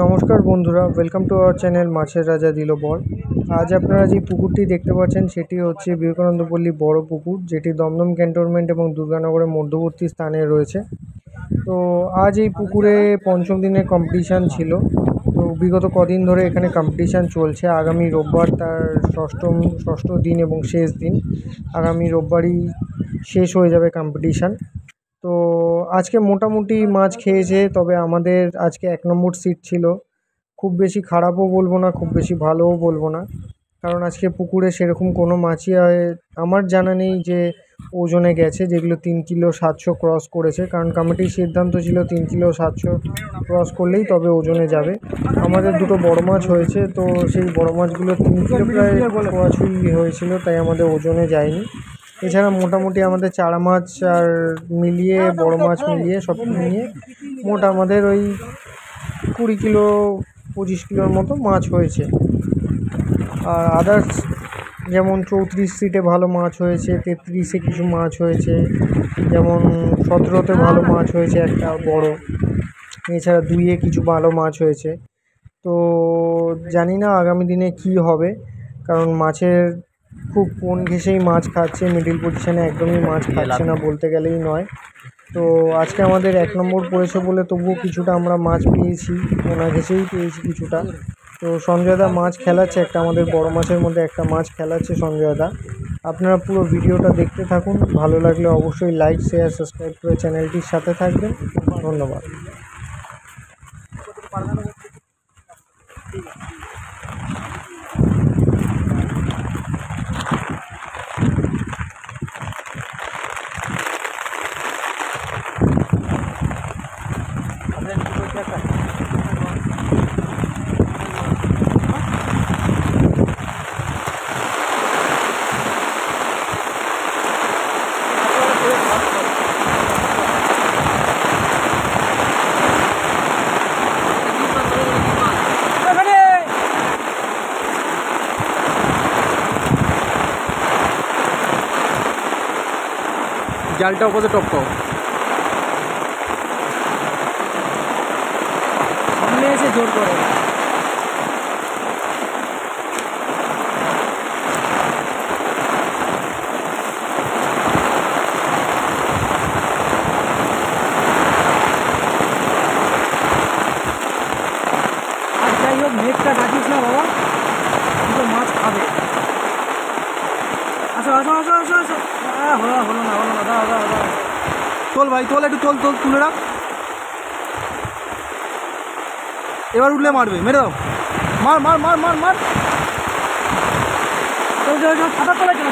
নমস্কার বন্ধুরা, welcome to our channel মাছের রাজা দিল বর। আজ আপনারা যে পুকুরটি দেখতে পাচ্ছেন সেটি হচ্ছে বিবেকানন্দ পল্লী বড় পুকুর, যেটি দমদম ক্যান্টনমেন্ট এবং দুর্গানগরের মধ্যবর্তী স্থানে রয়েছে। তো আজ এই পুকুরে পঞ্চম দিনের কম্পিটিশান ছিল। তো বিগত কদিন ধরে এখানে কম্পিটিশান চলছে। আগামী রোববার তার ষষ্ঠ দিন এবং শেষ দিন। আগামী রোববারই শেষ হয়ে যাবে কম্পিটিশান। তো আজকে মোটামুটি মাছ খেয়েছে, তবে আমাদের আজকে 1 নম্বর সিট ছিল। খুব বেশি খারাপও বলবো না, খুব বেশি ভালোও বলবো না, কারণ আজকে পুকুরে সেরকম কোনো মাছই আমার জানা নেই যে ওজনে গেছে, যেগুলো 3 কিলো 700 ক্রস করেছে। কারণ কমিটির সিদ্ধান্ত ছিল 3 কিলো 700 ক্রস করলেই তবে ওজনে যাবে। আমাদের দুটো বড় মাছ হয়েছে, তো সেই বড় মাছগুলো 3 কিলো প্রায় ছোঁয়াছুঁই হয়েছিল, তাই আমাদের ওজনে যায়নি। এছাড়া মোটামুটি আমাদের চারা মাছ আর মিলিয়ে বড় মাছ মিলিয়ে সব নিয়ে মোট আমাদের ওই 20 কিলো 25 কিলোর মতো মাছ হয়েছে। আর আদার্স যেমন 34 সিটে ভালো মাছ হয়েছে, 33-এ কিছু মাছ হয়েছে, যেমন 17-তে ভালো মাছ হয়েছে একটা বড়। এছাড়া 2-এ কিছু ভালো মাছ হয়েছে। তো জানি না আগামী দিনে কি হবে, কারণ মাছের খুব কোন ঘেঁষেই মাছ খাচ্ছে, মিডিল পজিশানে একদমই মাছ খাচ্ছে না বলতে গেলেই নয়। তো আজকে আমাদের 1 নম্বর পড়েছে বলে তবুও কিছুটা আমরা মাছ পেয়েছি, কোনা ঘেঁষেই পেয়েছি কিছুটা। তো সঞ্জয়দা মাছ খেলাচ্ছে, একটা আমাদের বড় মাছের মধ্যে একটা মাছ খেলাচ্ছে সঞ্জয়দা। আপনারা পুরো ভিডিওটা দেখতে থাকুন, ভালো লাগলে অবশ্যই লাইক শেয়ার সাবস্ক্রাইব করে চ্যানেলটির সাথে থাকবেন। ধন্যবাদ। জালটা ওপরে টপকাও, সামনে এসে জোর করে। আর যাই হোক, নেটটা ডাকিস না বাবা, কিন্তু মাছ খাবে। আসো আসো আসো আসো আসো। হলো না হলো না, দাঁড়া। তোল ভাই তোল, একটু তোল তুলে রাখ। এবার উঠলে মারবে, মেরে দাও। মার। ছাতা তোলা কেন?